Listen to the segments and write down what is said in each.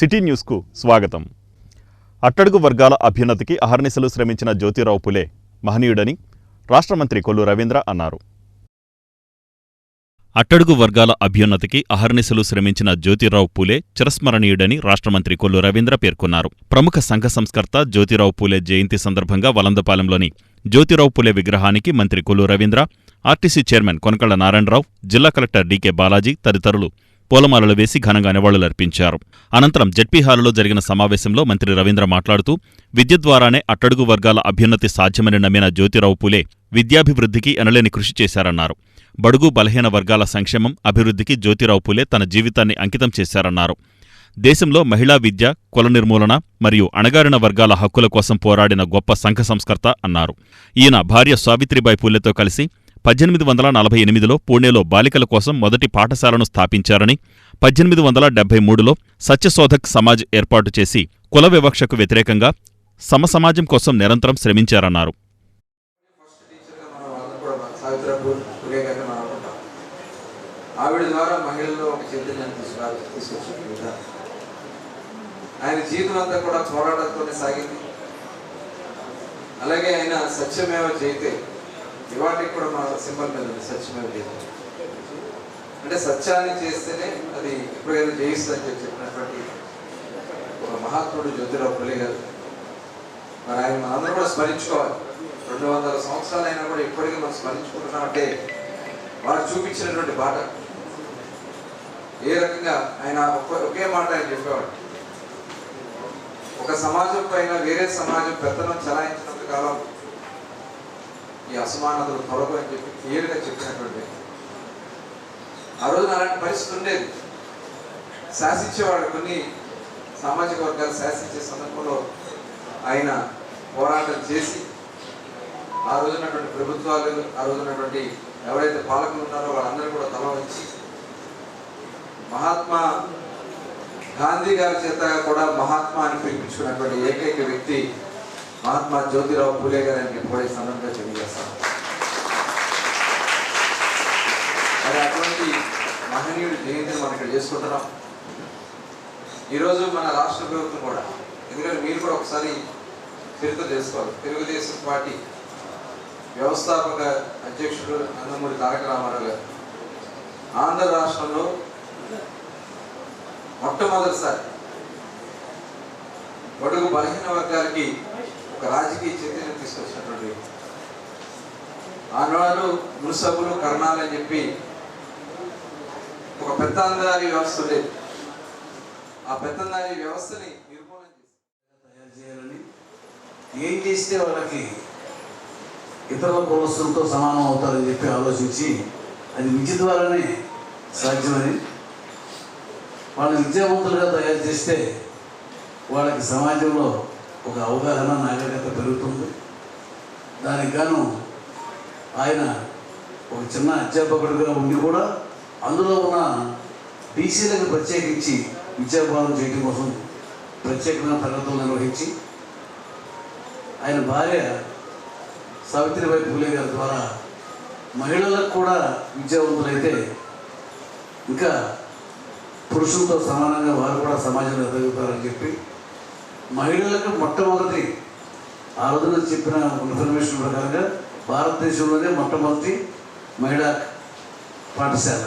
City న్యూస్కు స్వాగతం. అట్టడుగు వర్గాల అభ్యున్నతికి అహర్నిశలు శ్రమించిన జ్యోతిరావు పులే మహనీయుడని రాష్ట్ర మంత్రి కొల్లు రవీంద్ర అన్నారు. అట్టడుగు వర్గాల అభ్యున్నతికి అహర్నిశలు శ్రమించిన జ్యోతిరావు పూలే చిరస్మరణీయుడని రాష్ట్ర మంత్రి కొల్లు రవీంద్ర పేర్కొన్నారు. ప్రముఖ సంఘ సంస్కర్త జ్యోతిరావు పూలే జయంతి సందర్భంగా వలందపాలెంలోని జ్యోతిరావు పూలే విగ్రహానికి మంత్రి కొల్లు రవీంద్ర, ఆర్టీసీ చైర్మన్ కొనకళ్ల నారాయణరావు, జిల్లా కలెక్టర్ డీకే బాలాజీ తదితరులు పూలమాలలు వేసి ఘనంగా నివాళులర్పించారు. అనంతరం జడ్పీ హాలులో జరిగిన సమావేశంలో మంత్రి రవీంద్ర మాట్లాడుతూ విద్య ద్వారానే అట్టడుగు వర్గాల అభ్యున్నతి సాధ్యమని నమ్మిన జ్యోతిరావు పూలే విద్యాభివృద్ధికి ఎనలేని కృషి చేశారన్నారు. బడుగు బలహీన వర్గాల సంక్షేమం, అభివృద్ధికి జ్యోతిరావు పూలే తన జీవితాన్ని అంకితం చేశారన్నారు. దేశంలో మహిళా విద్య, కుల నిర్మూలన మరియు అణగారిన వర్గాల హక్కుల కోసం పోరాడిన గొప్ప సంఘ సంస్కర్త అన్నారు. ఈయన భార్య సావిత్రిబాయి పూలేతో కలిసి 1848లో పూణేలో బాలికల కోసం మొదటి పాఠశాలను స్థాపించారని, 1873లో సత్యశోధక్ సమాజ్ ఏర్పాటు చేసి కుల వివక్షకు వ్యతిరేకంగా సమసమాజం కోసం నిరంతరం శ్రమించారన్నారు. ఆయన జీవితం అంతా కూడా పోరాటంతోనే సాగింది. అలాగే ఆయన సత్యమేవ జయతే, ఇవాటికి కూడా మన సింబల్ మీద ఉంది సత్యమేవ జయతే. అంటే సత్యాన్ని చేస్తేనే అది ఎప్పుడైనా జయిస్తుందని చెప్పినటువంటి ఒక మహాత్ముడు జ్యోతిరావు పూలే గారు. మరి ఆయన మనందరూ కూడా స్మరించుకోవాలి. 200 సంవత్సరాలు అయినా కూడా ఇప్పటికీ మనం స్మరించుకుంటున్నాం అంటే వారు చూపించినటువంటి బాట. ఏ రకంగా ఆయన ఒకే మాట ఆయన చెప్పేవాడు, ఒక సమాజం పైన వేరే సమాజం పెత్తనం చలాయించినంత కాలం ఈ అసమానతలు తొలగు అని చెప్పి క్లియర్గా చెప్పినటువంటి ఆ రోజున అలాంటి పరిస్థితి ఉండేది. శాసించేవాడు, కొన్ని సామాజిక వర్గాలు శాసించే సందర్భంలో ఆయన పోరాటం చేసి ఆ రోజున్నటువంటి ప్రభుత్వాలు, ఆ రోజున్నటువంటి ఎవరైతే పాలకులు ఉన్నారో వాళ్ళందరూ కూడా తల వంచి మహాత్మా గాంధీ గారి చేత కూడా మహాత్మా అని పిలిపించుకున్నటువంటి ఏకైక వ్యక్తి మహాత్మా జ్యోతిరావు పూలే గారు అని కూడా సందర్భంగా తెలియజేస్తాను. మరి అటువంటి మహనీయుడి జయంతిని మనం ఇక్కడ చేసుకుంటున్నాం. ఈరోజు మన రాష్ట్ర ప్రభుత్వం కూడా, ఎందుకంటే మీరు కూడా ఒకసారి చరిత్ర చేసుకోవాలి. తెలుగుదేశం పార్టీ వ్యవస్థాపక అధ్యక్షుడు నందమూరి తారక రామారావు గారు ఆంధ్ర రాష్ట్రంలో మొట్టమొదటిసారి బడుగు బలహీన వర్గాలకి ఒక రాజకీయ చైతన్యం తీసుకొచ్చినటువంటి ఆనాడు మున్సభులు కర్ణాలు అని చెప్పి ఒక పెత్తందారీ వ్యవస్థ ఉండేది. ఆ పెత్తందారీ వ్యవస్థని నిర్మూలన తయారు చేయాలని, ఏం చేస్తే వాళ్ళకి ఇతరుల కులస్తులతో సమానం అవుతారని చెప్పి ఆలోచించి అది విద్య ద్వారానే సాధ్యమని, వాళ్ళని విద్యావంతులుగా తయారు చేస్తే వాళ్ళకి సమాజంలో ఒక అవగాహన, నాగరికత పెరుగుతుంది. దానికి గాను ఆయన ఒక చిన్న అధ్యాపకుడిగా ఉండి కూడా అందులో ఉన్న బీసీలకు ప్రత్యేకించి విద్యాభావం చేయడం కోసం ప్రత్యేకమైన తరగతులు నిర్వహించి ఆయన భార్య సావిత్రిబాయి పూలే గారి ద్వారా మహిళలకు కూడా విద్యావంతులైతే ఇంకా పురుషులతో సమానంగా వారు కూడా సమాజంలో ఎదుగుతారని చెప్పి మహిళలకు మొట్టమొదటి ఆ రోజున చెప్పిన ఇన్ఫర్మేషన్ ప్రకారంగా భారతదేశంలోనే మొట్టమొదటి మహిళా పాఠశాల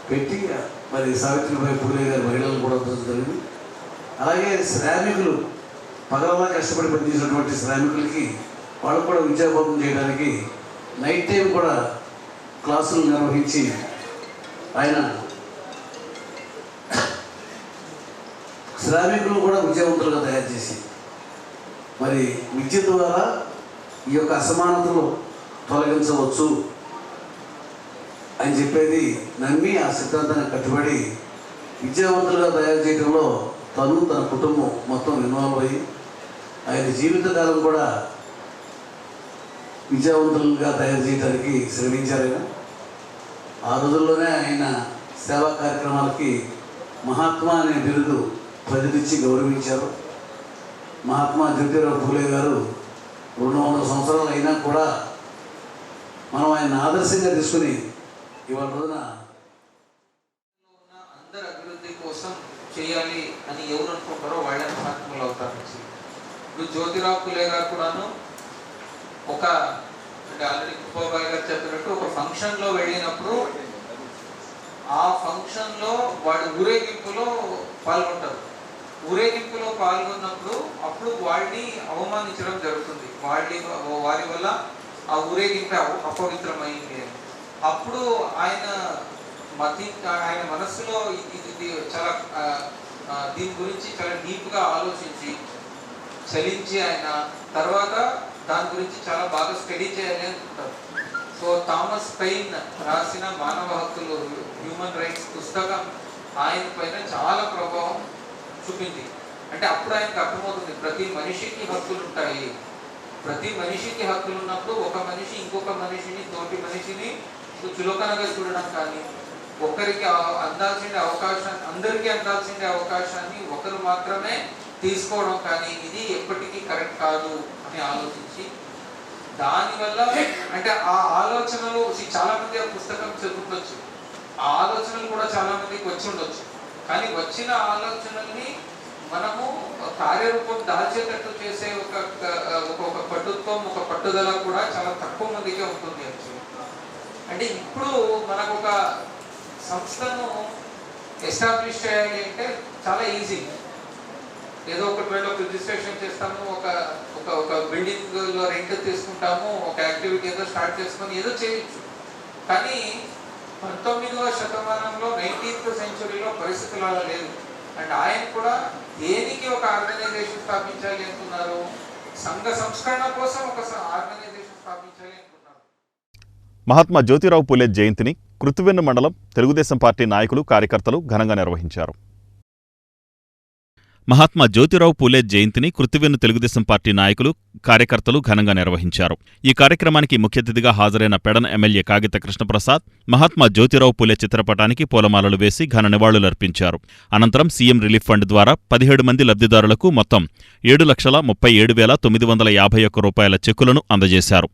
పెట్టి మరి సావిత్రిబాయి పూలే గారి మహిళలు కూడా జరిగింది. అలాగే శ్రామికులు, పగలలా కష్టపడి పనిచేసినటువంటి శ్రామికులకి వాళ్ళకు కూడా విద్యాబోధన చేయడానికి నైట్ టైం కూడా క్లాసులు నిర్వహించి ఆయన శ్రామికులు కూడా విద్యావంతులుగా తయారు చేసి మరి విద్య ద్వారా ఈ యొక్క అసమానతలు తొలగించవచ్చు అని చెప్పేది నమ్మి ఆ సిద్ధాంతాన్ని కట్టుబడి విద్యావంతులుగా తయారు చేయడంలో తను, తన కుటుంబం మొత్తం ఇన్వాల్వ్ అయ్యి ఆయన జీవితకాలం కూడా విద్యావంతులుగా తయారు చేయడానికి శ్రమించారు. ఆ రోజుల్లోనే ఆయన సేవా కార్యక్రమాలకి మహాత్మా అనే బిరుదు ప్రజలిచ్చి గౌరవించారు. మహాత్మా జ్యోతిరావు పూలే గారు 200 సంవత్సరాలు అయినా కూడా మనం ఆయన ఆదర్శంగా తీసుకుని ఇవాళ రోజున అందరి అభివృద్ధి కోసం చేయాలి అని ఎవరు అనుకుంటారో వాళ్ళని సాధ్యములు అవుతారు. ఇప్పుడు జ్యోతిరావు పూలే గారు కూడాను ఒక అంటే ఆల్రెడీ కుప్పబాయ్ గారు చెప్పినట్టు ఒక ఫంక్షన్లో వెళ్ళినప్పుడు ఆ ఫంక్షన్లో వాడి ఊరేగింపులో పాల్గొంటారు. ఊరేగింపులో పాల్గొన్నప్పుడు అప్పుడు వాడిని అవమానించడం జరుగుతుంది. వారి వల్ల ఆ ఊరేగింపు అపవిత్రమైంది అని. అప్పుడు ఆయన మనస్సులో ఇది చాలా దీని గురించి చాలా డీప్గా ఆలోచించి చలించి ఆయన తర్వాత దాని గురించి చాలా బాగా స్టడీ చేయాలి అనుకుంటారు. సో థామస్ పెయిన్ రాసిన మానవ హక్కులు హ్యూమన్ రైట్స్ పుస్తకం ఆయన పైన చాలా ప్రభావం చూపింది. అంటే అప్పుడు ఆయనకు అర్థమవుతుంది ప్రతి మనిషికి హక్కులు ఉంటాయి. ప్రతి మనిషికి హక్కులు ఉన్నప్పుడు ఒక మనిషి ఇంకొక మనిషిని తోటి మనిషిని చులకనగా చూడడం కానీ ఒకరికి అందాల్సిన అవకాశాన్ని అందరికీ అందాల్సిన అవకాశాన్ని ఒకరు మాత్రమే తీసుకోవడం కానీ ఇది ఎప్పటికీ కరెక్ట్ కాదు అని ఆలోచించి దానివల్ల అంటే ఆ ఆలోచనలు చాలా మంది ఆ పుస్తకం చదువుకోవచ్చు. ఆ ఆలోచనలు కూడా చాలా మందికి వచ్చి ఉండొచ్చు. కానీ వచ్చిన ఆలోచనల్ని మనము కార్యరూపం దాల్చేటట్టు చేసే ఒక పట్టుత్వం ఒక పట్టుదల కూడా చాలా తక్కువ మందికే ఉంటుంది. అంటే ఇప్పుడు మనకు ఒక సంస్థను ఎస్టాబ్లిష్ చేయాలి అంటే చాలా ఈజీ. ఏదో ఒక రిజిస్ట్రేషన్ చేస్తాము, ఒక బిల్డింగ్లో రెంట్ తీసుకుంటాము, ఒక యాక్టివిటీ ఏదో స్టార్ట్ చేసుకొని ఏదో చేయొచ్చు. కానీ 19వ శతమానంలో 19th సెంచురీలో పరిస్థితులు అలా లేదు. అండ్ ఆయన కూడా దేనికి ఒక ఆర్గనైజేషన్ స్థాపించాలి అనుకున్నారు, సంఘ సంస్కరణ కోసం ఒక ఆర్గనైజేషన్ స్థాపించాలి అనుకున్నారు. మహాత్మా జ్యోతిరావు పూలే జయంతిని కృత్తివెన్ను మండలం తెలుగుదేశం పార్టీ నాయకులు కార్యకర్తలు ఘనంగా నిర్వహించారు. మహాత్మా జ్యోతిరావు పూలే జయంతిని కృత్తివెన్ను తెలుగుదేశం పార్టీ నాయకులు కార్యకర్తలు ఘనంగా నిర్వహించారు. ఈ కార్యక్రమానికి ముఖ్య అతిథిగా హాజరైన పెడన ఎమ్మెల్యే కాగిత కృష్ణప్రసాద్ మహాత్మా జ్యోతిరావు పూలే చిత్రపటానికి పూలమాలలు వేసి ఘన నివాళులర్పించారు. అనంతరం సీఎం రిలీఫ్ ఫండ్ ద్వారా 17 మంది లబ్ధిదారులకు మొత్తం 7,37,951 రూపాయల చెక్కులను అందజేశారు.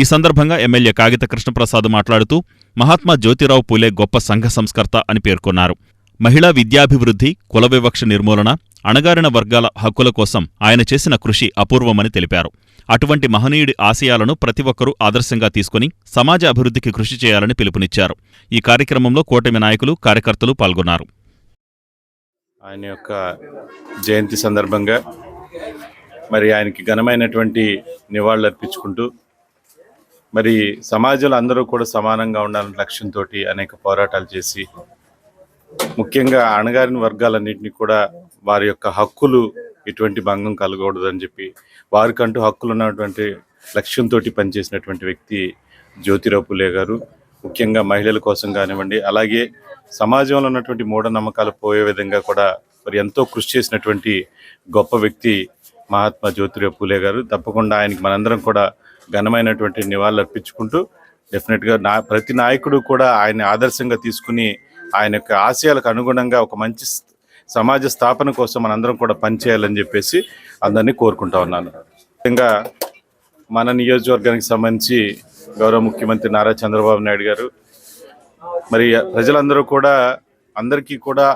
ఈ సందర్భంగా ఎమ్మెల్యే కాగిత కృష్ణప్రసాద్ మాట్లాడుతూ మహాత్మా జ్యోతిరావు పూలే గొప్ప సంఘ సంస్కర్త అని పేర్కొన్నారు. మహిళా విద్యాభివృద్ధి, కుల వివక్ష నిర్మూలన, అణగారిన వర్గాల హక్కుల కోసం ఆయన చేసిన కృషి అపూర్వమని తెలిపారు. అటువంటి మహనీయుడి ఆశయాలను ప్రతి ఒక్కరూ ఆదర్శంగా తీసుకుని సమాజ అభివృద్ధికి కృషి చేయాలని పిలుపునిచ్చారు. ఈ కార్యక్రమంలో కూటమి నాయకులు, కార్యకర్తలు పాల్గొన్నారు. ఆయన యొక్క జయంతి సందర్భంగా మరి ఆయనకి ఘనమైనటువంటి నివాళులు అర్పించుకుంటూ మరి సమాజంలో అందరూ కూడా సమానంగా ఉండాలనే లక్ష్యంతో అనేక పోరాటాలు చేసి ముఖ్యంగా అణగారిన వర్గాలన్నింటినీ కూడా వారి యొక్క హక్కులు ఎటువంటి భంగం కలగకూడదని చెప్పి వారికంటూ హక్కులు ఉన్నటువంటి లక్ష్యంతో పనిచేసినటువంటి వ్యక్తి జ్యోతిరావు పూలే గారు. ముఖ్యంగా మహిళల కోసం కానివ్వండి, అలాగే సమాజంలో ఉన్నటువంటి మూఢనమ్మకాలు పోయే విధంగా కూడా మరి ఎంతో కృషి చేసినటువంటి గొప్ప వ్యక్తి మహాత్మా జ్యోతిరావు పూలే గారు. తప్పకుండా ఆయనకి మనందరం కూడా ఘనమైనటువంటి నివాళులు అర్పించుకుంటూ డెఫినెట్గా ప్రతి నాయకుడు కూడా ఆయన ఆదర్శంగా తీసుకుని ఆయన యొక్క ఆశయాలకు అనుగుణంగా ఒక మంచి సమాజ స్థాపన కోసం మనందరం కూడా పనిచేయాలని చెప్పేసి అందరినీ కోరుకుంటా ఉన్నాను. ముఖ్యంగా మన నియోజకవర్గానికి సంబంధించి గౌరవ ముఖ్యమంత్రి నారా చంద్రబాబు నాయుడు గారు మరి ప్రజలందరూ కూడా అందరికీ కూడా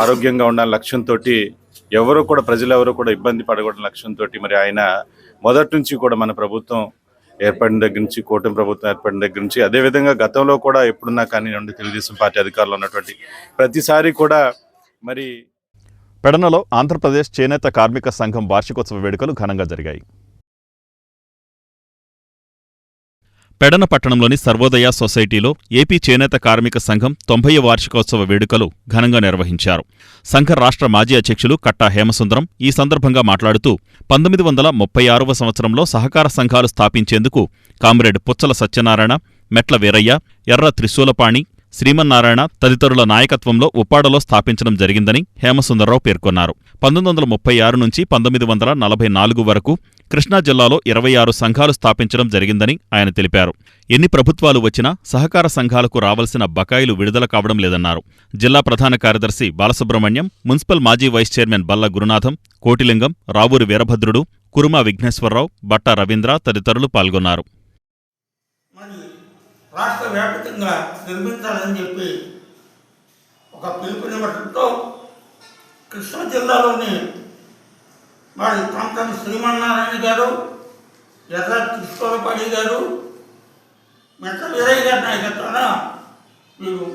ఆరోగ్యంగా ఉండాలని లక్ష్యంతో ప్రజలెవరూ కూడా ఇబ్బంది పడకూడని లక్ష్యంతో మరి ఆయన మొదటి నుంచి కూడా మన ప్రభుత్వం ఏర్పడిన దగ్గర నుంచి, కూటమి ప్రభుత్వం ఏర్పడిన దగ్గర నుంచి, అదేవిధంగా గతంలో కూడా ఎప్పుడున్నా కానీ తెలుగుదేశం పార్టీ అధికారులు ఉన్నటువంటి ప్రతిసారి కూడా మరి పెడనలో ఆంధ్రప్రదేశ్ చేనేత కార్మిక సంఘం వార్షికోత్సవ వేడుకలు ఘనంగా జరిగాయి. పెడన పట్టణంలోని సర్వోదయ సొసైటీలో ఏపీ చేనేత కార్మిక సంఘం 90వ వార్షికోత్సవ వేడుకలు ఘనంగా నిర్వహించారు. సంఘ రాష్ట్ర మాజీ అధ్యక్షులు కట్టా హేమసుందరం ఈ సందర్భంగా మాట్లాడుతూ 1936వ సంవత్సరంలో సహకార సంఘాలు స్థాపించేందుకు కామ్రేడ్ పుచ్చల సత్యనారాయణ, మెట్ల వీరయ్య, ఎర్ర త్రిశూలపాణి, శ్రీమన్నారాయణ తదితరుల నాయకత్వంలో ఉప్పాడలో స్థాపించడం జరిగిందని హేమసుందర్రావు పేర్కొన్నారు. 1936 నుంచి 1944 వరకు కృష్ణా జిల్లాలో 26 సంఘాలు స్థాపించడం జరిగిందని ఆయన తెలిపారు. ఎన్ని ప్రభుత్వాలు వచ్చినా సహకార సంఘాలకు రావాల్సిన బకాయిలు విడుదల కావడం లేదన్నారు. జిల్లా ప్రధాన కార్యదర్శి బాలసుబ్రహ్మణ్యం, మున్సిపల్ మాజీ వైస్ చైర్మన్ బల్ల గురునాథం, కోటిలింగం, రావూరి వీరభద్రుడు, కురుమా విఘ్నేశ్వరరావు, బట్టా రవీంద్ర తదితరులు పాల్గొన్నారు. రాష్ట్ర వ్యాప్తంగా నిర్మించాలని చెప్పి ఒక పిలుపునివ్వడంతో కృష్ణా జిల్లాలోని మరి తంతని శ్రీమన్నారాయణ గారు, ఎర్ర కృష్ణోలపల్లి గారు, మెట్ట వీరయ్య గారి నాయకత్వాన వీరు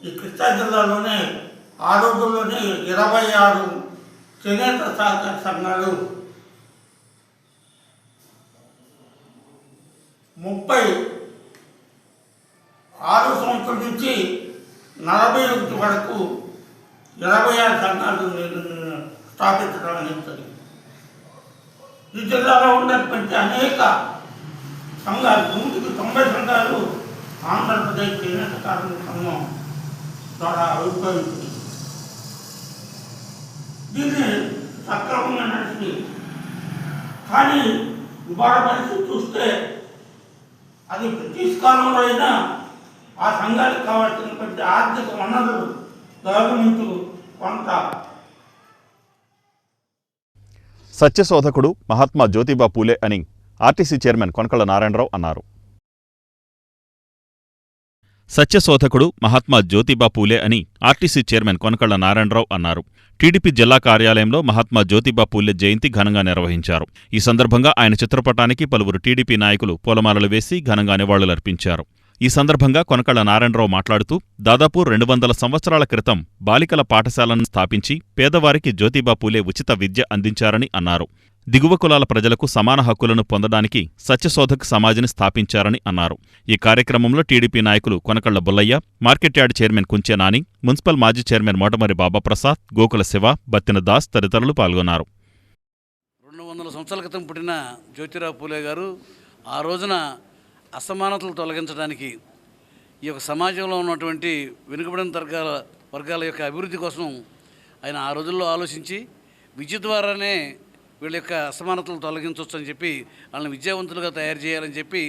ఈ కృష్ణా జిల్లాలోనే ఆ రోజుల్లోనే 26 చేనేత సహకార సంఘాలు 36 సంవత్సరం నుంచి 41 వరకు 26 సంఘాలు స్థాపించడం అనేది జరిగింది. ఈ జిల్లాలో ఉన్నటువంటి అనేక సంఘాలు 90 సంఘాలు ఆంధ్రప్రదేశ్ చేనేత కార్మిక సంఘం ద్వారా ఆవిర్భవించింది. దీన్ని సక్రమంగా నడిచి, కానీ ఇవాళ పరిస్థితి చూస్తే అది బ్రిటిష్ కాలంలో అయినా ఆ సంఘానికి కావాల్సినటువంటి ఆర్థిక వనరులు గవర్నమెంట్ కొంత. సత్యశోధకుడు మహాత్మా జ్యోతిబా పూలే అని ఆర్టీసీ చైర్మన్ కొనకళ్ళ నారాయణరావు అన్నారు. సత్యశోధకుడు మహాత్మా జ్యోతిబా పూలే అని ఆర్టీసీ చైర్మన్ కొనకళ్ళ నారాయణరావు అన్నారు. టీడీపీ జిల్లా కార్యాలయంలో మహాత్మా జ్యోతిబా పూలే జయంతి ఘనంగా నిర్వహించారు. ఈ సందర్భంగా ఆయన చిత్రపటానికి పలువురు టీడీపీ నాయకులు పూలమాలలు వేసి ఘనంగా నివాళులర్పించారు. ఈ సందర్భంగా కొనకళ్ళ నారాయణరావు మాట్లాడుతూ దాదాపు 200 సంవత్సరాల క్రితం బాలికల పాఠశాలను స్థాపించి పేదవారికి జ్యోతిబా పూలే ఉచిత విద్య అందించారని అన్నారు. దిగువ కులాల ప్రజలకు సమాన హక్కులను పొందడానికి సత్యశోధక్ సమాజ్ని స్థాపించారని అన్నారు. ఈ కార్యక్రమంలో టీడీపీ నాయకులు Konakalla Bullaiah, market yard chairman Kunche Nani, municipal మాజీ చైర్మన్ మోటమరి బాబాప్రసాద్, గోకుల శివ, బత్తిన దాస్ తదితరులు పాల్గొన్నారు. 200 సంవత్సరాల క్రితం పుట్టిన జ్యోతిరావు పూలే గారు ఆ రోజున అసమానతలు తొలగించడానికి, ఈ యొక్క సమాజంలో ఉన్నటువంటి వెనుకబడిన వర్గాల యొక్క అభివృద్ధి కోసం ఆయన ఆ రోజుల్లో ఆలోచించి విద్య ద్వారానే వీళ్ళ యొక్క అసమానతలు తొలగించవచ్చు అని చెప్పి వాళ్ళని విద్యావంతులుగా తయారు చేయాలని చెప్పి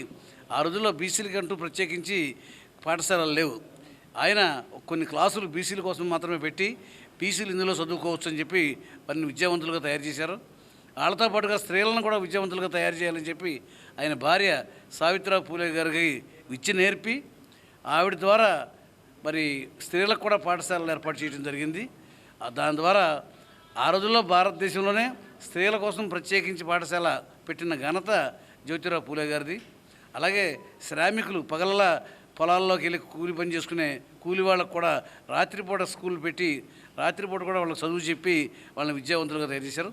ఆ రోజుల్లో బీసీలకంటూ ప్రత్యేకించి పాఠశాలలు లేవు. ఆయన కొన్ని క్లాసులు బీసీల కోసం మాత్రమే పెట్టి బీసీలు ఇందులో చదువుకోవచ్చు అని చెప్పి వారిని విద్యావంతులుగా తయారు చేశారు. వాళ్ళతో పాటుగా స్త్రీలను కూడా విద్యావంతులుగా తయారు చేయాలని చెప్పి ఆయన భార్య సావిత్రిబాయి పూలే గారికి విద్య నేర్పి ఆవిడ ద్వారా మరి స్త్రీలకు కూడా పాఠశాలలు ఏర్పాటు చేయడం జరిగింది. దాని ద్వారా ఆ రోజుల్లో భారతదేశంలోనే స్త్రీల కోసం ప్రత్యేకించి పాఠశాల పెట్టిన ఘనత జ్యోతిరావు పూలే గారిది. అలాగే శ్రామికులు పగలలా పొలాల్లోకి వెళ్ళి కూలి పని చేసుకునే కూలి వాళ్ళకు కూడా రాత్రిపూట స్కూల్ పెట్టి రాత్రిపూట కూడా వాళ్ళకి చదువు చెప్పి వాళ్ళని విద్యావంతులుగా తయారు చేశారు.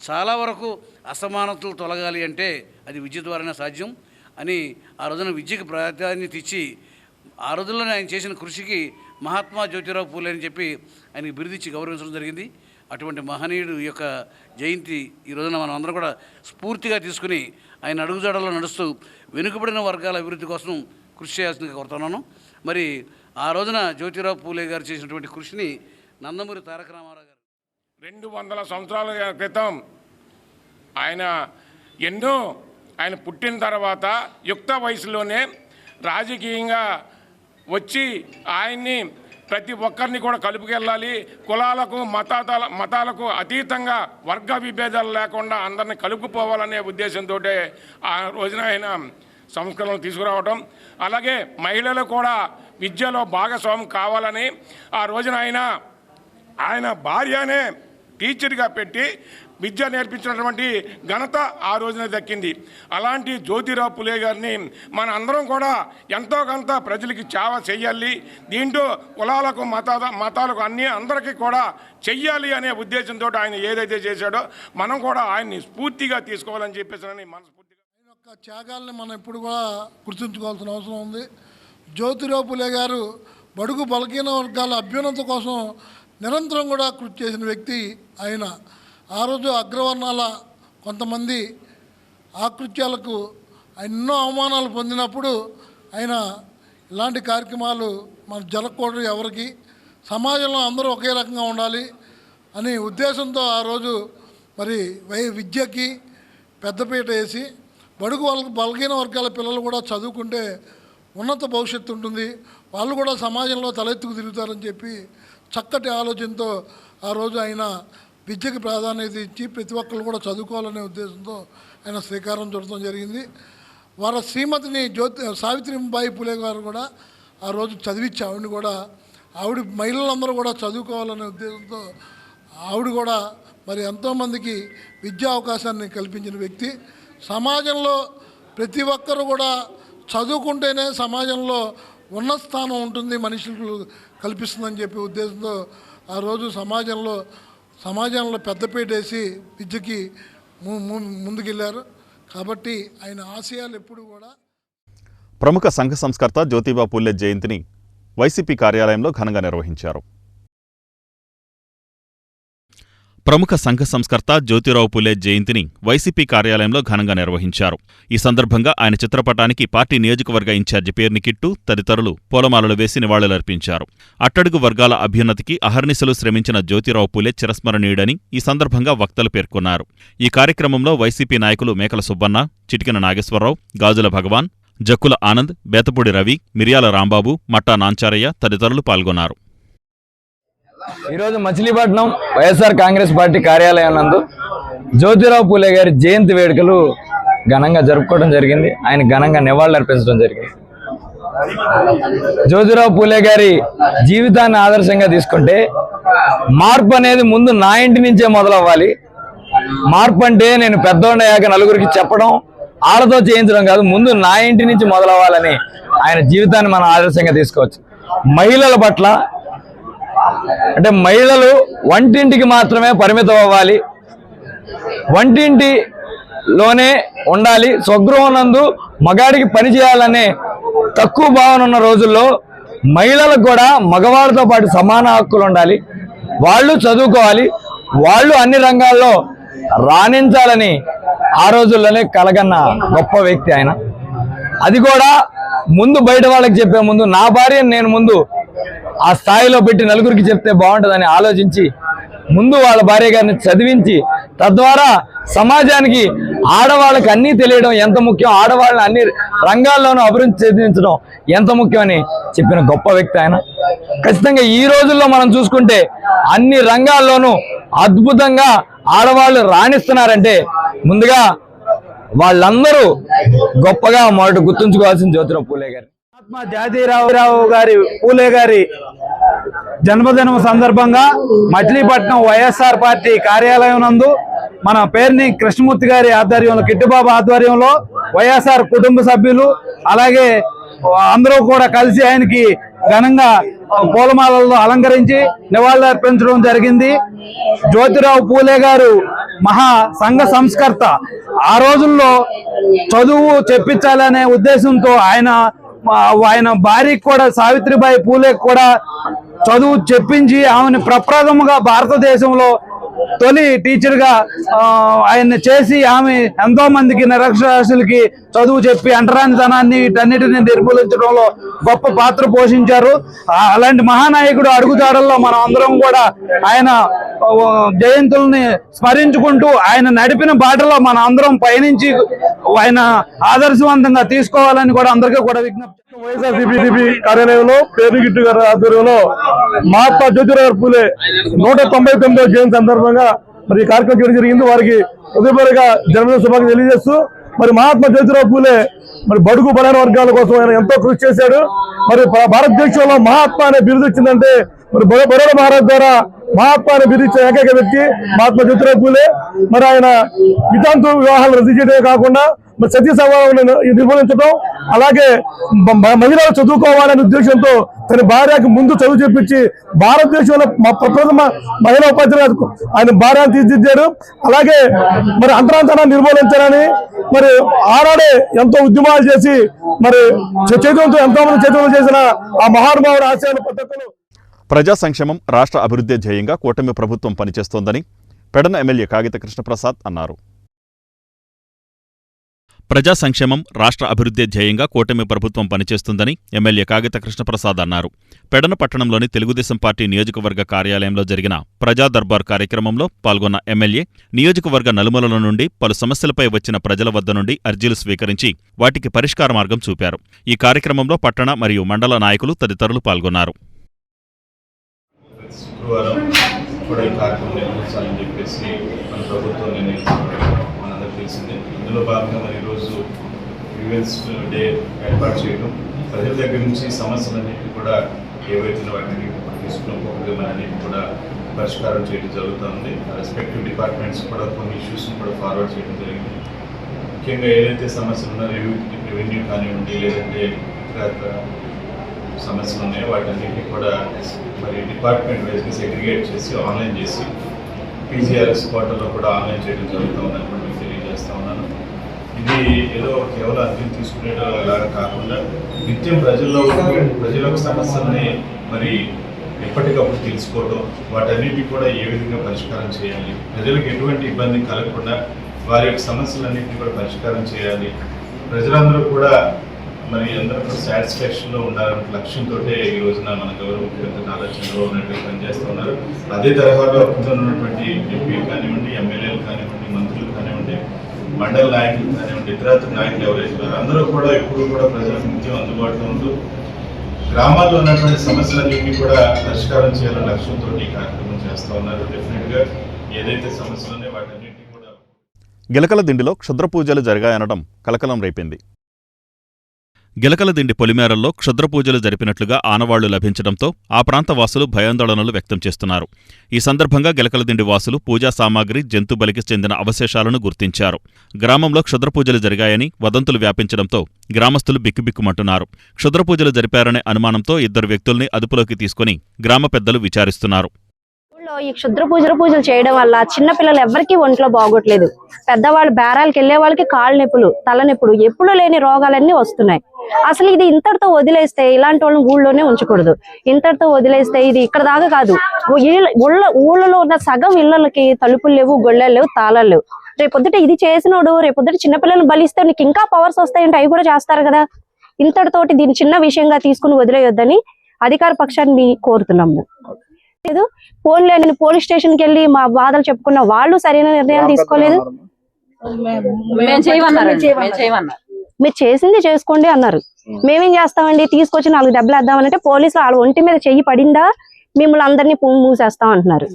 చాలా వరకు అసమానతలు తొలగాలి అంటే అది విద్య ద్వారానే సాధ్యం అని ఆ రోజున విద్యకు ప్రాధాన్యత ఇచ్చి ఆ రోజుల్లోనే ఆయన చేసిన కృషికి మహాత్మా జ్యోతిరావు పూలే అని చెప్పి ఆయనకి బిరుదిచ్చి గౌరవించడం జరిగింది. అటువంటి మహనీయుడు యొక్క జయంతి ఈ రోజున మనం అందరం కూడా స్ఫూర్తిగా తీసుకుని ఆయన అడుగుజాడల్లో నడుస్తూ వెనుకబడిన వర్గాల అభివృద్ధి కోసం కృషి చేయాల్సిందిగా కోరుతున్నాను. మరి ఆ రోజున జ్యోతిరావు పూలే గారు చేసినటువంటి కృషిని నందమూరి తారక రామారావు గారు 200 సంవత్సరాల క్రితం ఆయన పుట్టిన తర్వాత యుక్త వయసులోనే రాజకీయంగా వచ్చి ఆయన్ని ప్రతి ఒక్కరిని కూడా కలుపుకెళ్ళాలి, కులాలకు మతాలకు అతీతంగా వర్గ విభేదాలు లేకుండా అందరిని కలుపుకుపోవాలనే ఉద్దేశంతో ఆ రోజున ఆయన సంస్కరణలు తీసుకురావడం, అలాగే మహిళలు కూడా విద్యలో భాగస్వామ్యం కావాలని ఆ రోజున ఆయన భార్యనే టీచర్గా పెట్టి విద్య నేర్పించినటువంటి ఘనత ఆ రోజున దక్కింది. అలాంటి జ్యోతిరావు పూలే గారిని మన అందరం కూడా ఎంతో కొంత ప్రజలకి సేవ చెయ్యాలి, దీంట్లో కులాలకు మతాలకు అందరికీ కూడా చెయ్యాలి అనే ఉద్దేశంతో ఆయన ఏదైతే చేశాడో మనం కూడా ఆయన్ని స్ఫూర్తిగా తీసుకోవాలని చెప్పేసి మనస్ఫూర్తిగా ఆయన యొక్క త్యాగాల్ని మనం ఇప్పుడు కూడా గుర్తుంచుకోవాల్సిన అవసరం ఉంది. జ్యోతిరావు పూలే గారు బడుగు బలహీన వర్గాల అభ్యున్నతి కోసం నిరంతరం కూడా కృషి చేసిన వ్యక్తి ఆయన. ఆ రోజు అగ్రవర్ణాల కొంతమంది ఆకృత్యాలకు ఎన్నో అవమానాలు పొందినప్పుడు ఆయన ఇలాంటి కార్యక్రమాలు మనకు జరగకూడదు, ఎవరికి సమాజంలో అందరూ ఒకే రకంగా ఉండాలి అనే ఉద్దేశంతో ఆ రోజు మరి విద్యకి పెద్దపీట వేసి బడుగు బలహీన వర్గాల పిల్లలు కూడా చదువుకుంటే ఉన్నత భవిష్యత్తు ఉంటుంది, వాళ్ళు కూడా సమాజంలో తలెత్తుకు తిరుగుతారని చెప్పి చక్కటి ఆలోచనతో ఆ రోజు ఆయన విద్యకి ప్రాధాన్యత ఇచ్చి ప్రతి ఒక్కరు కూడా చదువుకోవాలనే ఉద్దేశంతో ఆయన శ్రీకారం చుట్టడం జరిగింది. వారి శ్రీమతిని సావిత్రిబాయి పూలే గారు కూడా ఆ రోజు చదివించి ఆవిడని కూడా మహిళలందరూ కూడా చదువుకోవాలనే ఉద్దేశంతో ఆవిడ కూడా మరి ఎంతోమందికి విద్యా అవకాశాన్ని కల్పించిన వ్యక్తి. సమాజంలో ప్రతి ఒక్కరు కూడా చదువుకుంటేనే సమాజంలో ఉన్నత స్థానం ఉంటుంది, మనుషులకు కల్పిస్తుందని చెప్పి ఉద్దేశంతో ఆ రోజు సమాజంలో పెద్దపీట వేసి విద్యకి ముందుకెళ్ళారు. కాబట్టి ఆయన ఆశయాలు ఎప్పుడు కూడా. ప్రముఖ సంఘ సంస్కర్త జ్యోతిబా పూలే జయంతిని వైసీపీ కార్యాలయంలో ఘనంగా నిర్వహించారు. ప్రముఖ సంఘ సంస్కర్త జ్యోతిరావు పూలే జయంతిని వైసీపీ కార్యాలయంలో ఘనంగా నిర్వహించారు. ఈ సందర్భంగా ఆయన చిత్రపటానికి పార్టీ నియోజకవర్గ ఇన్ఛార్జి పేర్ని కిట్టు తదితరులు పూలమాలలు వేసి నివాళులర్పించారు. అట్టడుగు వర్గాల అభ్యున్నతికి అహర్నిశలు శ్రమించిన జ్యోతిరావు పూలే చిరస్మరణీయుడని ఈ సందర్భంగా వక్తలు పేర్కొన్నారు. ఈ కార్యక్రమంలో వైసీపీ నాయకులు మేకల సుబ్బన్న, చిటికెన నాగేశ్వరరావు, గాజుల భగవాన్, జక్కుల ఆనంద్, బేతపూడి రవి, మిర్యాల రాంబాబు, మట్టా నాంచారయ్య తదితరులు పాల్గొన్నారు. ఈరోజు మచిలీపట్నం వైఎస్ఆర్ కాంగ్రెస్ పార్టీ కార్యాలయం నందు జ్యోతిరావు పూలే గారి జయంతి వేడుకలు ఘనంగా జరుపుకోవడం జరిగింది. ఆయన ఘనంగా నివాళులు అర్పించడం జరిగింది. జ్యోతిరావు పూలే గారి జీవితాన్ని ఆదర్శంగా తీసుకుంటే మార్పు అనేది ముందు నా ఇంటి నుంచే మొదలవ్వాలి. మార్పు అంటే నేను పెద్దోడయ్యాక నలుగురికి చెప్పడం, వాళ్ళతో చేయించడం కాదు, ముందు నా ఇంటి నుంచి మొదలవ్వాలని ఆయన జీవితాన్ని మనం ఆదర్శంగా తీసుకోవచ్చు. మహిళల పట్ల అంటే మహిళలు వంటింటికి మాత్రమే పరిమితం అవ్వాలి, వంటింటిలోనే ఉండాలి, స్వగృహం నందు మగాడికి పని చేయాలనే తక్కువ భావన ఉన్న రోజుల్లో మహిళలకు కూడా మగవాళ్ళతో పాటు సమాన హక్కులు ఉండాలి, వాళ్ళు చదువుకోవాలి, వాళ్ళు అన్ని రంగాల్లో రాణించాలని ఆ రోజుల్లోనే కలగన్న గొప్ప వ్యక్తి ఆయన. అది కూడా ముందు బయట వాళ్ళకి చెప్పే ముందు నా భార్యను నేను ముందు ఆ స్థాయిలో పెట్టి నలుగురికి చెప్తే బాగుంటుందని ఆలోచించి ముందు వాళ్ళ భార్య గారిని చదివించి తద్వారా సమాజానికి ఆడవాళ్ళకి అన్నీ తెలియడం ఎంత ముఖ్యం, ఆడవాళ్ళని అన్ని రంగాల్లోనూ అభివృద్ధి చెందించడం ఎంత ముఖ్యమని చెప్పిన గొప్ప వ్యక్తి ఆయన. ఖచ్చితంగా ఈ రోజుల్లో మనం చూసుకుంటే అన్ని రంగాల్లోనూ అద్భుతంగా ఆడవాళ్ళు రాణిస్తున్నారంటే ముందుగా వాళ్ళందరూ గొప్పగా మొదట గుర్తుంచుకోవాల్సిన జ్యోతిరావు పూలే గారు. మహాత్మా జ్యోతిరావు గారి పూలే గారి జన్మదినం సందర్భంగా మచిలీపట్నం వైఎస్ఆర్ పార్టీ కార్యాలయం నందు మన పేర్ని కృష్ణమూర్తి గారి ఆధ్వర్యంలో, కిట్టుబాబు ఆధ్వర్యంలో వైఎస్ఆర్ కుటుంబ సభ్యులు అలాగే అందరూ కూడా కలిసి ఆయనకి ఘనంగా పూలమాలతో అలంకరించి నివాళులు అర్పించడం జరిగింది. జ్యోతిరావు పూలే గారు మహా సంఘ సంస్కర్త. ఆ రోజుల్లో చదువు చెప్పించాలనే ఉద్దేశంతో ఆయన భార్యకి కూడా సావిత్రిబాయి పూలేకి కూడా చదువు చెప్పించి ఆమెను ప్రప్రథముగా భారతదేశంలో తొలి టీచర్గా ఆయన చేసి ఆమె ఎంతో మందికి నిరక్షరాస్యులకి చదువు చెప్పి అంటరానితనాన్ని వీటన్నిటిని నిర్మూలించడంలో గొప్ప పాత్ర పోషించారు. అలాంటి మహానాయకుడు అడుగుదాడల్లో మనం అందరం కూడా ఆయన జయంతుల్ని స్మరించుకుంటూ ఆయన నడిపిన బాటలో మన అందరం పయనించి ఆయన ఆదర్శవంతంగా తీసుకోవాలని కూడా అందరికీ కూడా విజ్ఞప్తి. వైఎస్ఆర్సీపీ కార్యాలయంలో పేరుగిట్టు గారి ఆధ్వర్యంలో మహాత్మా జ్యోతిరావు పూలే 199వ జయంతి సందర్భంగా మరి ఈ కార్యక్రమం చేయడం జరిగింది. వారికి హృదయపూర్వక జన్మదిన శుభాకాంక్షలు తెలియజేస్తూ మరి మహాత్మా జ్యోతిరావు పూలే మరి బడుగు బలైన వర్గాల కోసం ఆయన ఎంతో కృషి చేశాడు. మరి భారతదేశంలో మహాత్మా అనే బిరుదు వచ్చిందంటే మరి బరోడ మహారాజ్ ద్వారా మహాత్మా అనే బిరుదు ఇచ్చిన ఏకైక వ్యక్తి మహాత్మా జ్యోతిరావు పూలే. మరి ఆయన వితంతు వివాహాలు రద్దు చేయడమే కాకుండా మరి సతీ సమాజాన్ని నిర్మూలించడం, అలాగే మహిళలు చదువుకోవాలనే ఉద్దేశంతో తన భార్యకు ముందు చదువు చెప్పించి భారతదేశంలో ప్రప్రథమ మహిళా ఉపాధ్యాయులు ఆయన భార్యను తీర్చిదిద్దారు. అలాగే మరి అంతరాంతరాన్ని నిర్మూలించాలని మరి ఆనాడే ఎంతో ఉద్యమాలు చేసి మరి చైతన్యంతో ఎంతో మంది చైతన్యం చేసిన ఆ మహానుభావుల ఆశయాలు పద్ధతులు. ప్రజా సంక్షేమం రాష్ట్ర అభివృద్ధి ధ్యేయంగా కూటమి ప్రభుత్వం పనిచేస్తోందని పెడన ఎమ్మెల్యే కాగిత కృష్ణప్రసాద్ అన్నారు. ప్రజా సంక్షేమం రాష్ట్ర అభివృద్ధి ధ్యేయంగా కూటమి ప్రభుత్వం పనిచేస్తుందని ఎమ్మెల్యే కాగిత కృష్ణప్రసాద్ అన్నారు. పెడన పట్టణంలోని తెలుగుదేశం పార్టీ నియోజకవర్గ కార్యాలయంలో జరిగిన ప్రజా దర్బార్ కార్యక్రమంలో పాల్గొన్న ఎమ్మెల్యే నియోజకవర్గ నలుమూలల నుండి పలు సమస్యలపై వచ్చిన ప్రజల వద్ద నుండి అర్జీలు స్వీకరించి వాటికి పరిష్కార మార్గం చూపారు. ఈ కార్యక్రమంలో పట్టణ మరియు మండల నాయకులు తదితరులు పాల్గొన్నారు. అందులో భాగంగా మరి ఈరోజు గ్రీవెన్స్ డే ఏర్పాటు చేయడం, ప్రజల దగ్గర నుంచి సమస్యలన్నింటినీ కూడా ఏవైతే వాటిని తీసుకున్న కూడా పరిష్కారం చేయడం జరుగుతుంది. రెస్పెక్టివ్ డిపార్ట్మెంట్స్ కూడా కొన్ని ఇష్యూస్ని కూడా ఫార్వర్డ్ చేయడం జరిగింది. ముఖ్యంగా ఏదైతే సమస్యలు ఉన్నాయో రెవెన్యూ కానివ్వండి, లేదంటే ఇతర సమస్యలు ఉన్నాయో వాటన్నిటిని కూడా మరి డిపార్ట్మెంట్ వైజ్గా సెగ్రిగేట్ చేసి ఆన్లైన్ చేసి పీజీఆర్ఎస్ పోర్టల్లో కూడా ఆన్లైన్ చేయడం జరుగుతూ ఉందని కూడా మీకు తెలియజేస్తూ ఉన్నాను. ఇది ఏదో కేవలం అర్థం తీసుకునేలాగా కాకుండా నిత్యం ప్రజలకు సమస్యల్ని మరి ఎప్పటికప్పుడు తెలుసుకోవడం, వాటన్నిటిని కూడా ఏ విధంగా పరిష్కారం చేయాలి, ప్రజలకు ఎటువంటి ఇబ్బంది కలగకుండా వారి యొక్క సమస్యలన్నింటినీ కూడా పరిష్కారం చేయాలి, ప్రజలందరూ కూడా మరి అందరూ కూడా సాటిస్ఫాక్షన్లో ఉండాలనే లక్ష్యంతో ఈ రోజున మన గౌరవ ముఖ్యమంత్రి నారా చంద్రబాబు నాయుడు పనిచేస్తూ ఉన్నారు. అదే తరహాలో ఉన్నటువంటి ఎంపీలు కానివ్వండి, ఎమ్మెల్యేలు కానివ్వండి, మంత్రులు కానివ్వండి, మండల నాయకులు కానివ్వండి, ఇతరత్ర నాయకులు ఎవరైతే ఉన్నారో అందరూ కూడా ఎప్పుడు కూడా ప్రజలకు నిత్యం అందుబాటులో ఉంటూ గ్రామాల్లో ఉన్నటువంటి సమస్యలన్నింటినీ కూడా పరిష్కారం చేయాలనే లక్ష్యంతో ఈ కార్యక్రమం చేస్తూ ఉన్నారు. డెఫినెట్గా ఏదైతే సమస్యలు ఉన్నాయో వాటన్నింటినీ కూడా. గిలకలదిండిలో క్షుద్ర పూజలు జరిగాయనడం కలకలం రేపింది. గిలకలదిండి పొలిమేరల్లో క్షుద్రపూజలు జరిపినట్లుగా ఆనవాళ్లు లభించడంతో ఆ ప్రాంత వాసులు భయాందోళనలు వ్యక్తం చేస్తున్నారు. ఈ సందర్భంగా గిలకలదిండి వాసులు పూజా సామాగ్రి, జంతు బలికి చెందిన అవశేషాలను గుర్తించారు. గ్రామంలో క్షుద్రపూజలు జరిగాయని వదంతులు వ్యాపించడంతో గ్రామస్తులు బిక్కుబిక్కుమంటున్నారు. క్షుద్రపూజలు జరిపారనే అనుమానంతో 2 వ్యక్తుల్ని అదుపులోకి తీసుకుని గ్రామ పెద్దలు విచారిస్తున్నారు. ఈ క్షుద్ర పూజలు చేయడం వల్ల చిన్న పిల్లలు ఎవరికి ఒంట్లో బాగోట్లేదు. పెద్దవాళ్ళు బేరాలకు వెళ్లే వాళ్ళకి కాళ్ళ నొప్పులు, తలనొప్పులు, ఎప్పుడు లేని రోగాలన్నీ వస్తున్నాయి. అసలు ఇది ఇంతటితో వదిలేస్తే ఇలాంటి వాళ్ళని ఊళ్ళోనే ఉంచకూడదు. ఇంతటితో వదిలేస్తే ఇది ఇక్కడ దాకా కాదు, ఊళ్ళలో ఉన్న సగం ఇళ్లకి తలుపులు లేవు, గొళ్ళలు లేవు, తాళాలు లేవు. రేపొద్దుట ఇది చేసినోడు రేపొద్దుట చిన్నపిల్లలను బలిస్తే నీకు ఇంకా పవర్స్ వస్తాయంటే అవి కూడా చేస్తారు కదా. ఇంతటితోటి దీన్ని చిన్న విషయంగా తీసుకుని వదిలేయొద్దని అధికార పక్షాన్ని కోరుతున్నాము. లేదు ఫోన్లే, నేను పోలీస్ స్టేషన్కి వెళ్ళి మా బాధలు చెప్పుకున్న వాళ్ళు సరైన నిర్ణయాలు తీసుకోలేదు. మీరు చేసింది చేసుకోండి అన్నారు. మేమేం చేస్తామండి, తీసుకొచ్చి 4 దెబ్బలు వేద్దామనంటే పోలీసులు వాళ్ళ ఒంటి మీద చెయ్యి పడిందా మిమ్మల్ని అందరినీ మూసేస్తాం అంటున్నారు.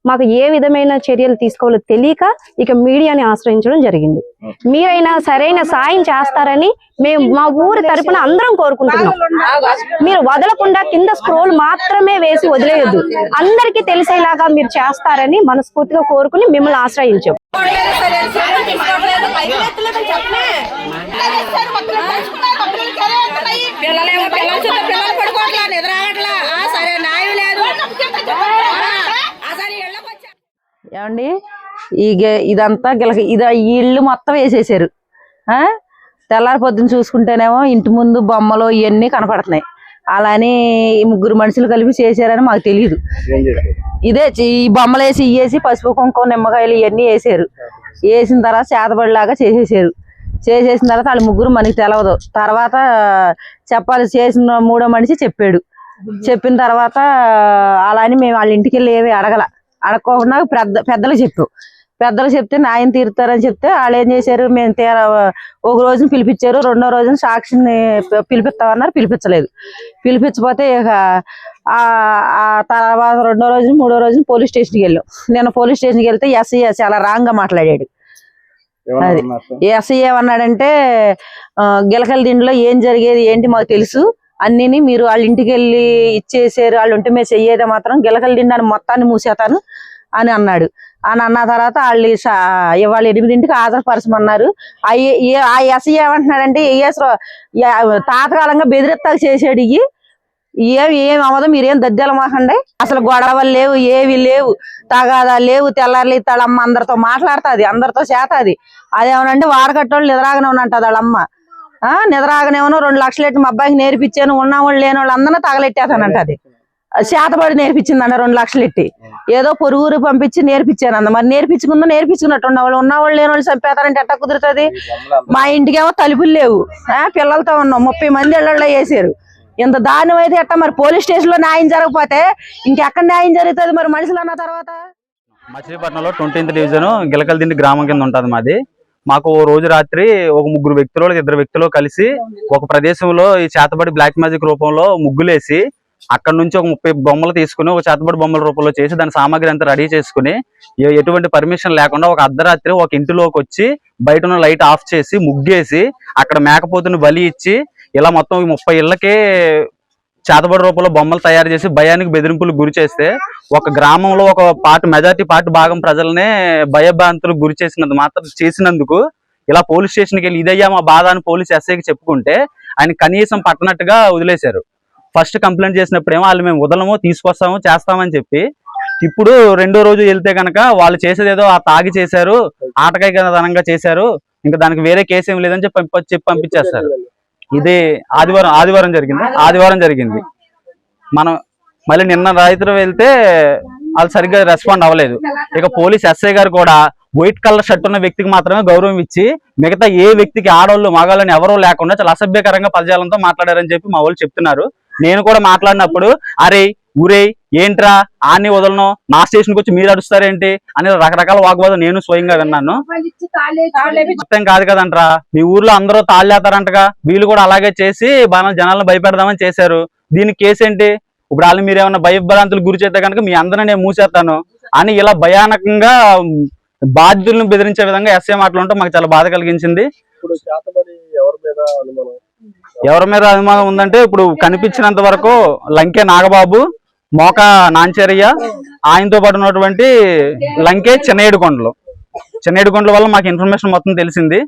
మాకు ఏ విధమైన చర్యలు తీసుకోవాలో తెలియక ఇక మీడియాని ఆశ్రయించడం జరిగింది. మీరైనా సరైన సాయం చేస్తారని మేము మా ఊరి తరపున అందరం కోరుకుంటున్నాం. మీరు వదలకుండా కింద స్క్రోల్ మాత్రమే వేసి వదిలేయొద్దు, అందరికీ తెలిసేలాగా మీరు చేస్తారని మనస్ఫూర్తిగా కోరుకుని మిమ్మల్ని ఆశ్రయించాం. ఏమండి ఇదంతా ఈ ఇల్లు మొత్తం వేసేసారు. తెల్లారి పొద్దున చూసుకుంటేనేమో ఇంటి ముందు బొమ్మలు ఇవన్నీ కనపడుతున్నాయి. అలానే 3 మనుషులు కలిపి చేశారని మాకు తెలియదు. ఇదే ఈ బొమ్మలు వేసి ఇయ్యేసి పసుపు కుంకుమ నిమ్మకాయలు ఇవన్నీ వేసారు. వేసిన తర్వాత చేతబడిలాగా చేసేసారు. చేసేసిన తర్వాత వాళ్ళు 3 మనకి తెలవదు. తర్వాత చెప్పాలి, చేసిన 3వ మనిషి చెప్పాడు. చెప్పిన తర్వాత అలా అని మేము వాళ్ళ ఇంటికి వెళ్ళి ఏమి అడగకుండా పెద్దలు చెప్పాం. పెద్దలు చెప్తే న్యాయం తీరుతారని చెప్తే వాళ్ళు ఏం చేశారు, మేము ఒక రోజున పిలిపించారు, 2వ రోజున సాక్షిని పిలిపిస్తామన్నారు. పిలిపించలేదు. పిలిపించకపోతే ఇక ఆ తర్వాత 2వ రోజున 3వ రోజున పోలీస్ స్టేషన్కి వెళ్ళాం. నేను పోలీస్ స్టేషన్కి వెళ్తే ఎస్ఐ చాలా రాంగ్ గా మాట్లాడాడు. అది ఎస్ఐ ఏమన్నాడంటే, గిలకలదిండిలో ఏం జరిగేది ఏంటి మాకు తెలుసు, అన్నిని మీరు వాళ్ళ ఇంటికి వెళ్ళి ఇచ్చేసారు, వాళ్ళ ఒంటి మీద చెయ్యేదే మాత్రం గిలకలదిండి అని మొత్తాన్ని మూసేతాను అని అన్నాడు. అని అన్న తర్వాత వాళ్ళు ఇవాళ 8ంటికి హాజరుపరచమన్నారు. ఆ ఎస్ఐ ఏమంటున్నాడంటే, తాతకాలంగా బెదిరిత్తాలు చేసాడు. ఏం అవ్వదు, మీరేం దద్దెల మాకండి, అసలు గొడవలు లేవు, ఏవి లేవు, తగాదాలు లేవు, తెల్లారులు ఇస్తాడమ్మ అందరితో మాట్లాడుతుంది, అందరితో చేతది. అదేమనంటే వాడకట్టోళ్ళు నిద్రాగానే ఉన్నంటది వాళ్ళమ్మ. నిద్రాగానేమో 2 లక్షలు ఎట్టి మా అబ్బాయికి నేర్పించాను, ఉన్నవాళ్ళు లేని వాళ్ళు అందరినీ తగలెట్టేతానంటది. చేతబడి నేర్పించిందంట 2 లక్షలు ఎట్టి. ఏదో పొరుగురు పంపించి నేర్పించాను అంద. మరి నేర్పించుకున్నట్టు ఉన్నవాళ్ళు లేని వాళ్ళు చంపేతారంటే ఎట్టా కుదురుతుంది. మా ఇంటికేమో తలుపులు లేవు, పిల్లలతో ఉన్నాం, 30 మంది ఇళ్లలో వేసారు. ఇంత దారుణం అయితే ఎట్టా మరి పోలీస్ స్టేషన్ లో న్యాయం జరగకపోతే ఇంకెక్కడ న్యాయం జరుగుతుంది మరి మనుషులు అన్న తర్వాత. మచిలీపట్నంలో 20th డివిజన్ గిలకలదిండి గ్రామం కింద ఉంటది మాది. మాకు ఓ రోజు రాత్రి ఒక 3 వ్యక్తులు 2 వ్యక్తులు కలిసి ఒక ప్రదేశంలో ఈ చేతబడి బ్లాక్ మ్యాజిక్ రూపంలో ముగ్గులేసి అక్కడ నుంచి ఒక 30 బొమ్మలు తీసుకుని ఒక చేతబడి బొమ్మల రూపంలో చేసి దాని సామాగ్రి అంతా రెడీ చేసుకుని ఎటువంటి పర్మిషన్ లేకుండా ఒక అర్ధరాత్రి ఒక ఇంటిలోకి వచ్చి బయట ఉన్న లైట్ ఆఫ్ చేసి ముగ్గేసి అక్కడ మేకపోతుని బలి ఇచ్చి ఇలా మొత్తం 30 ఇళ్లకే చేతబడి రూపంలో బొమ్మలు తయారు చేసి భయానికి బెదిరింపులకు గురి చేస్తే ఒక గ్రామంలో ఒక మెజార్టీ భాగం ప్రజలనే భయభ్రాంతులకు గురి చేసినందుకు ఇలా పోలీస్ స్టేషన్కి వెళ్ళి ఇదయ్యా మా బాధ అని పోలీస్ ఎస్ఐకి చెప్పుకుంటే ఆయన కనీసం పట్టనట్టుగా వదిలేశారు. ఫస్ట్ కంప్లైంట్ చేసినప్పుడేమో వాళ్ళు మేము వదలము, తీసుకొస్తాము, చేస్తామని చెప్పి, ఇప్పుడు రెండో రోజు వెళ్తే కనుక వాళ్ళు చేసేది ఏదో ఆ తాగి చేశారు, ఆటకాయతనంగా చేశారు, ఇంకా దానికి వేరే కేసు ఏం లేదని చెప్పి పంపించేస్తారు. ఇది ఆదివారం జరిగింది. మనం మళ్ళీ నిన్న రాత్రి వెళ్తే వాళ్ళు సరిగ్గా రెస్పాండ్ అవ్వలేదు. ఇక పోలీస్ ఎస్ఐ గారు కూడా వైట్ కలర్ షర్ట్ ఉన్న వ్యక్తికి మాత్రమే గౌరవం ఇచ్చి మిగతా ఏ వ్యక్తికి ఆడవాళ్ళు మగాళ్ళని ఎవరో లేకుండా చాలా అసభ్యకరంగా పదజాలంతో మాట్లాడారని చెప్పి మా వాళ్ళు చెప్తున్నారు. నేను కూడా మాట్లాడినప్పుడు అరే ఊరే ఏంట్రా ఆన్ని వదలను, నా స్టేషన్కి వచ్చి మీరు అడుస్తారేంటి అని రకరకాల వాగ్వాదం నేను స్వయంగా విన్నాను. మొత్తం కాదు కదంట్రా, మీ ఊర్లో అందరూ తాళ్ళేస్తారంటగా, వీళ్ళు కూడా అలాగే చేసి బాగా జనాలను భయపెడదామని చేశారు. దీనికి కేసు ఏంటి? ఇప్పుడు వాళ్ళు మీరు ఏమన్నా భయభ్రాంతులు గురి చేస్తే కనుక మీ అందరినీ నేను మూసేస్తాను అని ఇలా భయానకంగా బాధ్యులను బెదిరించే విధంగా ఎస్ఐ మాటలుంటే మాకు చాలా బాధ కలిగించింది. ఎవరి మీద అనుమానం ఉందంటే ఇప్పుడు కనిపించినంత వరకు లంకే నాగబాబు, మోక నాంచరయ్య, ఆయనతో పాటు ఉన్నటువంటి లంకే చెన్నేడుకొండల వల్ల మాకు ఇన్ఫర్మేషన్ మొత్తం తెలిసింది.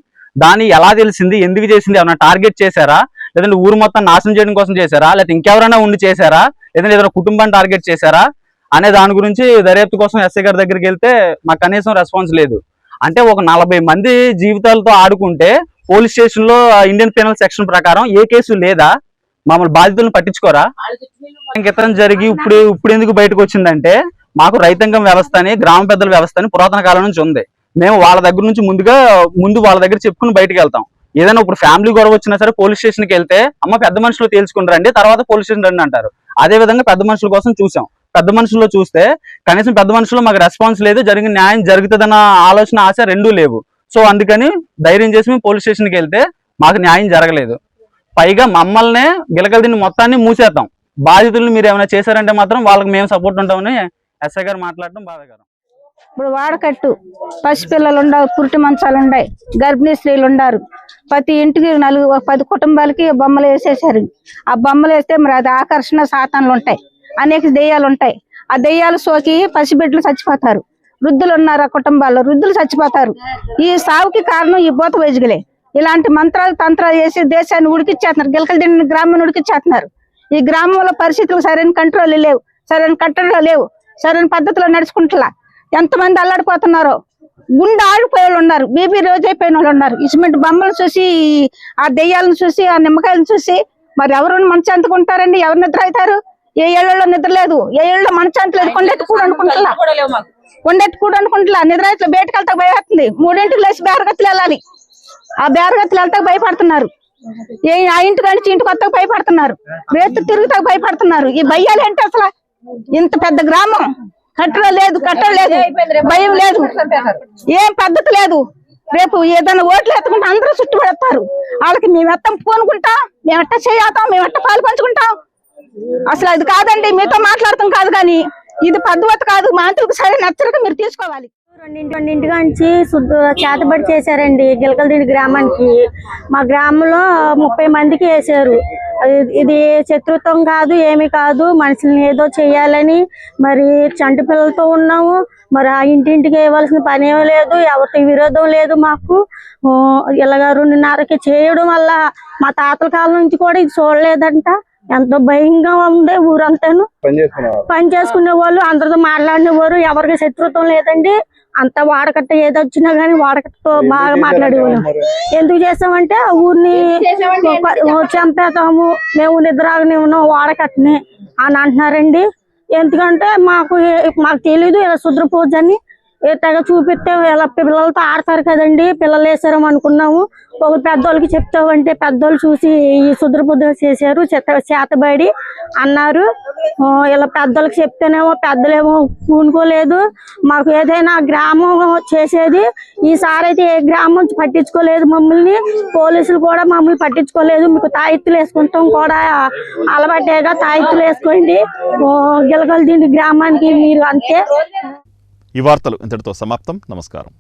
దాన్ని ఎలా తెలిసింది, ఎందుకు చేసింది, ఏమైనా టార్గెట్ చేశారా, లేదంటే ఊరు మొత్తం నాశనం చేయడం కోసం చేశారా, లేకపోతే ఇంకెవరైనా ఉండి చేశారా, లేదంటే ఏదైనా కుటుంబాన్ని టార్గెట్ చేశారా అనే దాని గురించి దర్యాప్తు కోసం ఎస్ఐ గారి దగ్గరికి వెళ్తే మాకు కనీసం రెస్పాన్స్ లేదు. అంటే ఒక 40 మంది జీవితాలతో ఆడుకుంటే పోలీస్ స్టేషన్ లో ఇండియన్ పీనల్ సెక్షన్ ప్రకారం ఏ కేసు లేదా? మమ్మల్ని బాధితులను పట్టించుకోరా? ఇంకెత్తనం జరిగి ఇప్పుడు ఎందుకు బయటకు వచ్చిందంటే మాకు రైతాంగం వ్యవస్థ అని, గ్రామ పెద్దల వ్యవస్థ అని పురాతన కాలం నుంచి ఉంది. మేము వాళ్ళ దగ్గర నుంచి ముందు వాళ్ళ దగ్గర చెప్పుకుని బయటకు వెళ్తాం. ఏదైనా ఇప్పుడు ఫ్యామిలీ గొడవ వచ్చినా సరే పోలీస్ స్టేషన్కి వెళ్తే అమ్మ పెద్ద మనుషులు తేల్చుకుంటారండి, తర్వాత పోలీస్ స్టేషన్ రండి అంటారు. అదే విధంగా పెద్ద మనుషుల కోసం చూసాం. పెద్ద మనుషుల్లో చూస్తే కనీసం పెద్ద మనుషులు మాకు రెస్పాన్స్ లేదు, జరిగిన న్యాయం జరుగుతుందన్న ఆలోచన ఆశ రెండూ లేవు. సో అందుకని ధైర్యం చేసి మేము పోలీస్ స్టేషన్కి వెళ్తే మాకు న్యాయం జరగలేదు. పైగా మమ్మల్నే గిలకల మొత్తాన్ని మూసేద్దాం, బాధితులను మీరు ఏమైనా చేశారంటే మాత్రం వాళ్ళకి మేము సపోర్ట్ ఉంటామని ఎస్ఐ గారు మాట్లాడడం బాధాకరం. ఇప్పుడు వాడకట్టు పసిపిల్లలు ఉండవు, పురిటి మంచాలు ఉన్నాయి, గర్భిణీ స్త్రీలు ఉన్నారు. ప్రతి ఇంటికి 10 కుటుంబాలకి బొమ్మలు వేసేసారు. ఆ బొమ్మలు వేస్తే మరి అది ఆకర్షణ సాతాన్లు ఉంటాయి, అనేక దెయ్యాలు ఉంటాయి. ఆ దెయ్యాలు సోకి పసిబిడ్డలు చచ్చిపోతారు. వృద్ధులు ఉన్నారు, ఆ కుటుంబాల్లో వృద్ధులు చచ్చిపోతారు. ఈ సావుకి కారణం ఈ బోత వైద్యులే. ఇలాంటి మంత్రాలు తంత్రాలు చేసి దేశాన్ని ఉడికిచ్చేస్తున్నారు, గిలకలు తిన్న గ్రామాన్ని ఉడికిచ్చేస్తున్నారు. ఈ గ్రామంలో పరిస్థితులు సరైన కంట్రోల్ లేవు, సరైన కట్టడలు లేవు, సరైన పద్ధతిలో నడుచుకుంటున్నా. ఎంతమంది అల్లాడిపోతున్నారో, గుండె ఆడిపోయే వాళ్ళు ఉన్నారు, బీపీ రోజు అయిపోయిన వాళ్ళు ఉన్నారు. ఇసుమంటి బొమ్మలు చూసి, ఆ దెయ్యాలను చూసి, ఆ నిమ్మకాయలను చూసి మరి ఎవరు మనచాంతకు ఉంటారండి? ఎవరు నిద్ర అవుతారు? ఏ ఏళ్లలో నిద్ర లేదు, ఏ ఏళ్ళలో మనచాంత లేదు. కొండెత్తి కూడా అనుకుంటున్నా, నిద్ర అయితే బయటకు వెళ్తా భయపడుతుంది. 3 లేచి బేరగత్తులు వెళ్ళాలి, ఆ బేరగత్తులు వెళ్తా భయపడుతున్నారు. ఆ ఇంటి కంటే ఇంటికి వస్తా భయపడుతున్నారు, రేతు తిరుగుతా భయపడుతున్నారు. ఈ భయ్యాలు ఏంటి అసలు? ఇంత పెద్ద గ్రామం, కట్టడం లేదు, భయం లేదు, ఏం పద్ధతి లేదు. రేపు ఏదైనా ఓట్లు ఎత్తుకుంటే అందరూ చుట్టుపడతారు. వాళ్ళకి మేము ఎత్తం పూనుకుంటాం, మేము ఎట్ట చేయాతాం, మేము ఎట్ట పాలు పంచుకుంటాం. అసలు అది కాదండి, మీతో మాట్లాడతాం కాదు, కానీ ఇది పద్ధతి కాదు. మంత్రులకు సరైన హెచ్చరిక మీరు తీసుకోవాలి. రెండింటిగా నుంచి చేతబడి చేశారండి గిలకలదిండి గ్రామానికి. మా గ్రామంలో 30 మందికి వేసారు. ఇది శత్రుత్వం కాదు, ఏమి కాదు, మనుషుల్ని ఏదో చెయ్యాలని మరి చంటి పిల్లలతో ఉన్నాము. మరి ఆ ఇంటింటికి వేయవలసిన పని ఏమీ లేదు, ఎవరికి విరోధం లేదు. మాకు ఇలాగ 2:30కి చేయడం వల్ల మా తాతల కాలం నుంచి కూడా ఇది చూడలేదంట. ఎంతో భయంగా ఉండే ఊరంతాను. పని చేసుకునే వాళ్ళు అందరితో మాట్లాడినవారు, ఎవరికి శత్రుత్వం లేదండి. అంత వాడకట్ట ఏదొచ్చినా గానీ వాడకట్టతో బాగా మాట్లాడేవాళ్ళం. ఎందుకు చేసామంటే ఆ ఊరిని చంపేతాము, మేము నిద్రని ఉన్నాం వాడకట్టని అని అంటున్నారండి. ఎందుకంటే మాకు తెలీదు ఇలా శుద్ర పూజ అని. తెగ చూపిస్తే ఇలా పిల్లలతో ఆడతారు కదండి, పిల్లలు వేసారం అనుకున్నాము. ఒక పెద్దోళ్ళకి చెప్తామంటే పెద్దోళ్ళు చూసి ఈ శుద్ర పూజ చేశారు, చేతబడి అన్నారు. ఇలా పెద్దోళ్ళకి చెప్తేనేమో పెద్దలేమో పూనుకోలేదు. మాకు ఏదైనా గ్రామం చేసేది, ఈసారి అయితే ఏ గ్రామం పట్టించుకోలేదు మమ్మల్ని. పోలీసులు కూడా మమ్మల్ని పట్టించుకోలేదు. మీకు తాయెత్తులు వేసుకుంటాం కూడా అలవాటేగా, తాయెత్తులు వేసుకోండి గిలకలదిండి గ్రామానికి మీరు అంతే. ఈ వార్తలు ఇంతటితో సమాప్తం. నమస్కారం.